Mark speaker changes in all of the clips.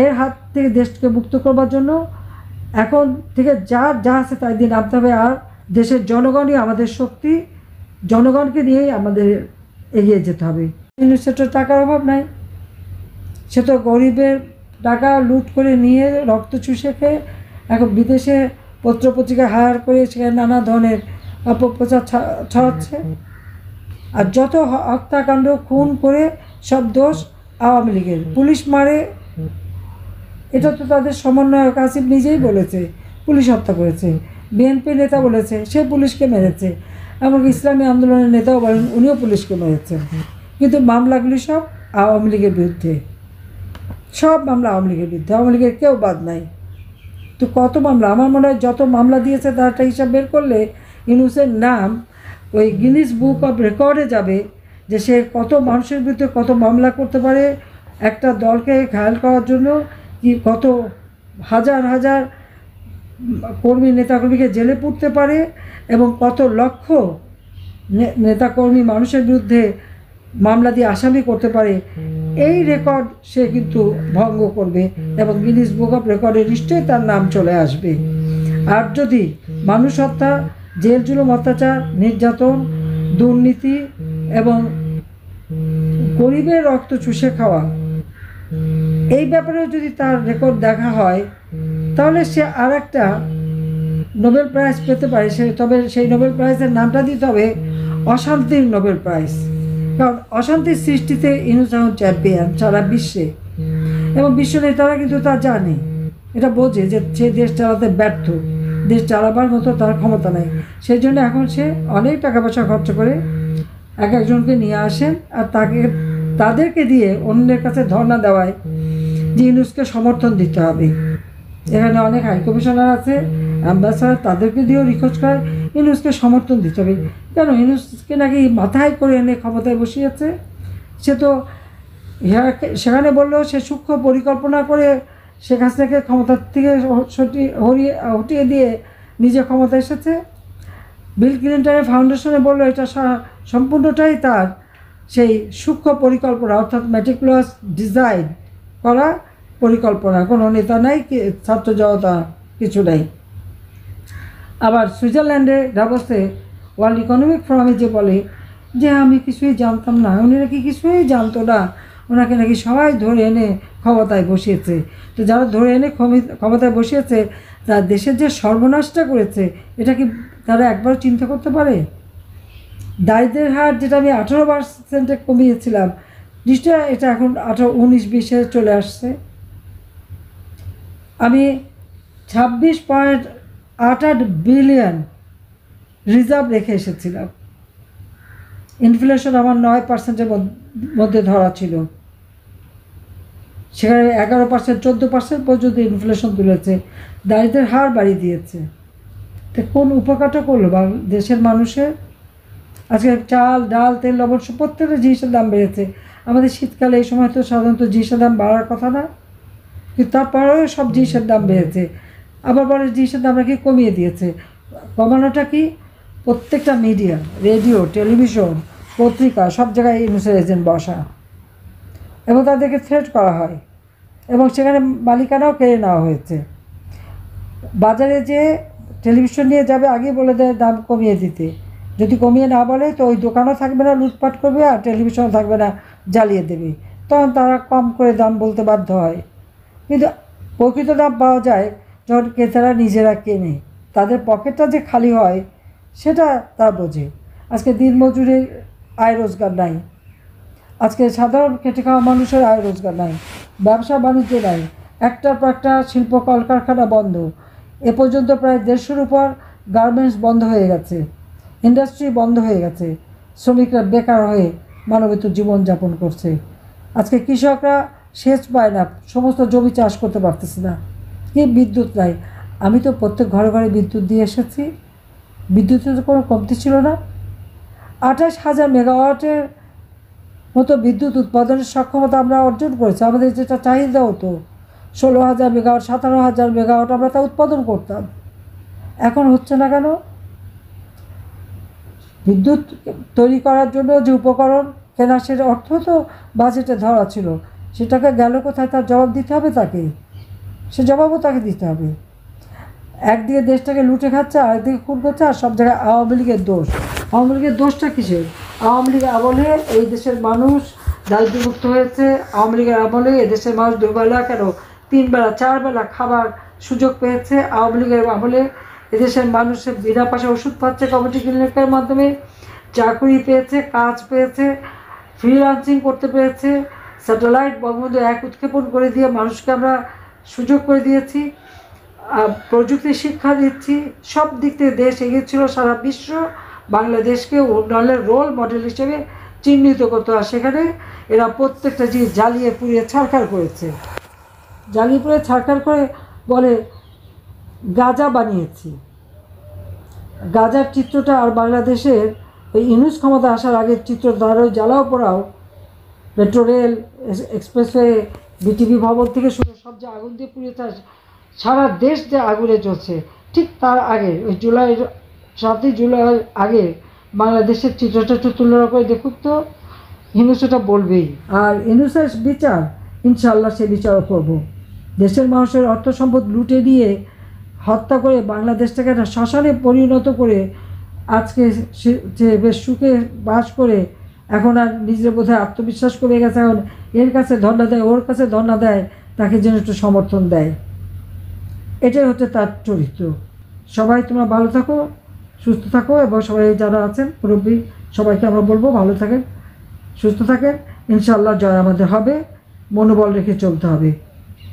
Speaker 1: এর হাত থেকে দেশকে মুক্ত করবার জন্য এখন থেকে যা আছে তাই দিয়ে নামতে হবে। আর দেশের জনগণই আমাদের শক্তি, জনগণকে নিয়েই আমাদের এগিয়ে যেতে হবে। সেটার টাকার অভাব নাই, সে তো গরিবের টাকা লুট করে নিয়ে রক্ত চুষে খেয়ে এখন বিদেশে পত্রপত্রিকা হায়ার করে সেখানে নানা ধরনের অপপ্রচার ছড়াচ্ছে। আর যত হত্যাকাণ্ড খুন করে সব দোষ আওয়ামী লীগের। পুলিশ মারে, এটা তো তাদের সমন্বয়ক আসিফ নিজেই বলেছে পুলিশ হত্যা করেছে। বিএনপি নেতা বলেছে সে পুলিশকে মেরেছে। এমনকি ইসলামী আন্দোলনের নেতাও বলেন উনিও পুলিশকে মেরেছেন। কিন্তু মামলাগুলি সব আওয়ামী লীগের বিরুদ্ধে, সব মামলা আওয়ামী লীগের বিরুদ্ধে, আওয়ামী লীগের কেউ বাদ নাই। তো কত মামলা, আমার মনে হয় যত মামলা দিয়েছে তার একটা হিসাব বের করলে ইউনূসের নাম ওই গিনিস বুক অফ রেকর্ডে যাবে, যে সে কত মানুষের বিরুদ্ধে কত মামলা করতে পারে, একটা দলকে ঘায়াল করার জন্য কি কত হাজার হাজার কর্মী নেতাকর্মীকে জেলে পুরতে পারে, এবং কত লক্ষ নেতাকর্মী মানুষের বিরুদ্ধে মামলা দিয়ে আসামি করতে পারে। এই রেকর্ড সে কিন্তু ভঙ্গ করবে এবং গিনিস বুক অফ রেকর্ডে নিশ্চয়ই তার নাম চলে আসবে। আর যদি মানুষ হত্যা, জেল জুলুম, অত্যাচার, নির্যাতন, দুর্নীতি এবং গরিবের রক্ত চুষে খাওয়া, এই ব্যাপারেও যদি তার রেকর্ড দেখা হয় তাহলে সে আর একটা নোবেল প্রাইজ পেতে পারে। তবে সেই নোবেল প্রাইজের নামটা দিতে হবে অশান্তির নোবেল প্রাইজ। কারণ অশান্তির সৃষ্টিতে ইউনূস এখন চ্যাম্পিয়ন সারা বিশ্বে, এবং বিশ্ব নেতারা কিন্তু তা জানে, এটা বোঝে যে সে দেশ চালাতে ব্যর্থ, দেশ চালাবার মতো তার ক্ষমতা নেই। সেই জন্য এখন সে অনেক টাকা পয়সা খরচ করে একজনকে নিয়ে আসেন আর তাদেরকে দিয়ে অন্যের কাছে ধর্ণা দেওয়ায় যে ইউনূসকে সমর্থন দিতে হবে। এখানে অনেক হাই কমিশনার আছে, অ্যাম্বাসাডার, তাদেরকে দিয়েও রিকোয়েস্ট করে ইউনূসকে সমর্থন দিতে হবে। কেন? ইউনূসকে নাকি মাথায় করে এনে ক্ষমতায় বসিয়েছে। সে তো সেখানে বললেও সে সূক্ষ্ম পরিকল্পনা করে শেখ হাসিনাকে ক্ষমতার থেকে হটিয়ে দিয়ে নিজে ক্ষমতা এসেছে। বিল ক্লিন্টনের ফাউন্ডেশনে বললো এটা সম্পূর্ণটাই তার সেই সূক্ষ্ম পরিকল্পনা, অর্থাৎ ম্যাটিকুলাস ডিজাইন করা পরিকল্পনা। কোনো নেতা নাই, ছাত্র জনতা কিছু নেই। আবার সুইজারল্যান্ডে ডাভোসে ওয়ার্ল্ড ইকোনমিক ফোরামে যে বলে যে আমি কিছুই জানতাম না, উনি নাকি কিছুই জানতো না, ওনাকে নাকি সবাই ধরে এনে ক্ষমতায় বসিয়েছে। তো যারা ধরে এনে ক্ষমতায় বসিয়েছে তার দেশের যে সর্বনাশটা করেছে এটা কি তারা একবার চিন্তা করতে পারে? দারিদ্রের হার যেটা আমি 18% কমিয়েছিলাম, নিশ্চয় এটা এখন 19-20-এ চলে আসছে। আমি 26.88 বিলিয়ন রিজার্ভ রেখে এসেছিলাম। ইনফ্লেশন আমার 9%-এর মধ্যে ধরা ছিল, সেখানে 11%, 14% পর্যন্ত ইনফ্লেশন তুলেছে, দারিদ্রের হার বাড়িয়ে দিয়েছে। তো কোন উপকারটা করলো দেশের মানুষের? আজকে চাল, ডাল, তেল, লবণ প্রত্যেকটা জিনিসের দাম বেড়েছে। আমাদের শীতকালে এই সময় তো সাধারণত জিনিসের দাম বাড়ার কথা না, কিন্তু তারপরেও সব জিনিসের দাম বেড়েছে। আবার বলে জিনিসের দাম নাকি কমিয়ে দিয়েছে। কমানোটা কি? প্রত্যেকটা মিডিয়া, রেডিও, টেলিভিশন, পত্রিকা, সব জায়গায় ইউনূসের এজেন্ট বসা, এবং তাদেরকে থ্রেট করা হয়, এবং সেখানে মালিকানাও কেড়ে নেওয়া হয়েছে। বাজারে যে টেলিভিশন নিয়ে যাবে আগে বলে দেয় দাম কমিয়ে দিতে, যদি কমিয়ে না বলে তো ওই দোকানও থাকবে না, লুটপাট করবে, আর টেলিভিশনও থাকবে না, জ্বালিয়ে দেবে। তখন তারা কম করে দাম বলতে বাধ্য হয়। কিন্তু প্রকৃত দাম পাওয়া যায় যখন ক্রেতারা নিজেরা কেনে, তাদের পকেটটা যে খালি হয় সেটা তারা বোঝে। আজকে দিনমজুরের আয় রোজগার নাই, আজকে সাধারণ খেটে খাওয়া মানুষের আয় রোজগার নাই, ব্যবসা বাণিজ্য নাই, একটার পর একটা শিল্প কলকারখানা বন্ধ। এ পর্যন্ত প্রায় 150-এর উপর গার্মেন্টস বন্ধ হয়ে গেছে, ইন্ডাস্ট্রি বন্ধ হয়ে গেছে, শ্রমিকরা বেকার হয়ে মানবিত জীবনযাপন করছে। আজকে কৃষকরা সেচ পায় না, সমস্ত জমি চাষ করতে পারতেছে না, কি বিদ্যুৎ নাই। আমি তো প্রত্যেক ঘরে ঘরে বিদ্যুৎ দিয়ে এসেছি, বিদ্যুতের তো কোনো কমতি ছিল না। 28,000 মেগাওয়াটের মতো বিদ্যুৎ উৎপাদনের সক্ষমতা আমরা অর্জন করেছি। আমাদের যেটা চাহিদা হতো 16,000 মেগাওয়াট, 17,000 মেগাওয়াট, আমরা তা উৎপাদন করতাম। এখন হচ্ছে না কেন? বিদ্যুৎ তৈরি করার জন্য যে উপকরণ কেনা, সেটা অর্থ তো বাজেটে ধরা ছিল, সে টাকা গেল কোথায় তার জবাব দিতে হবে তাকে, সে জবাবও তাকে দিতে হবে। একদিকে দেশটাকে লুটে খাচ্ছে, আরেকদিকে খুন করছে, আর সব জায়গায় আওয়ামী লীগের দোষ। আওয়ামী লীগের দোষটা কিসের? আওয়ামী লীগের আমলে এই দেশের মানুষ দারিদ্র্যমুক্ত হয়েছে। আওয়ামী লীগের আমলে এদেশের মানুষ দুবেলা কেন 3 বেলা 4 বেলা খাবার সুযোগ পেয়েছে। আওয়ামী লীগের আমলে এদেশের মানুষের বিনা পয়সা ওষুধ পাচ্ছে কমিটি ক্লিনিকের মাধ্যমে, চাকরি পেয়েছে, কাজ পেয়েছে, ফ্রিল্যান্সিং করতে পেরেছে। স্যাটেলাইট বঙ্গবন্ধু 1 উৎক্ষেপণ করে দিয়ে মানুষকে আমরা সুযোগ করে দিয়েছি। প্রযুক্তি শিক্ষা দিচ্ছি, সব দিক থেকে দেশ এগিয়েছিল। সারা বিশ্ব বাংলাদেশকে উন্নয়নের রোল মডেল হিসেবে চিহ্নিত করতে হয়। সেখানে এরা প্রত্যেকটা জিনিস জ্বালিয়ে পুড়িয়ে ছারখার করেছে। জ্বালিয়ে পুড়িয়ে ছারখার করে বলে গাঁজা বানিয়েছি। গাঁজার চিত্রটা আর বাংলাদেশের এই ইউনুস ক্ষমতা আসার আগের চিত্র দ্বারাও জ্বালাও পোড়াও, মেট্রো রেল, এক্সপ্রেসওয়ে, বিটিভি ভবন থেকে শুরু সব যে আগুন দিয়ে পুড়িয়েছে, সারা দেশ যে আগুনে জ্বলছে, ঠিক তার আগে ওই 7ই জুলাই আগে বাংলাদেশের চিত্রটা একটু তুলনা করে দেখুন তো। ইউনুস ওটা বলবেই। আর ইউনুসের বিচার ইনশাআল্লাহ সে বিচারও করব। দেশের মানুষের অর্থ সম্পদ লুটে দিয়ে হত্যা করে বাংলাদেশটাকে একটা শ্মশানে পরিণত করে আজকে যে বেশ সুখে বাস করে এখন আর নিজের বোধহয় আত্মবিশ্বাস করে গেছে। এখন এর কাছে ধর্ণা দেয়, ওর কাছে ধর্ণা দেয়, তাকে যেন একটু সমর্থন দেয়। এটাই হচ্ছে তার চরিত্র। সবাই তোমরা ভালো থাকো, সুস্থ থাকো, এবং সবাই যারা আছেন মুরব্বী সবাইকে আমরা বলবো ভালো থাকেন, সুস্থ থাকেন। ইনশাআল্লাহ জয় আমাদের হবে, মনোবল রেখে চলতে হবে।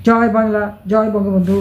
Speaker 1: জয় বাংলা, জয় বঙ্গবন্ধু।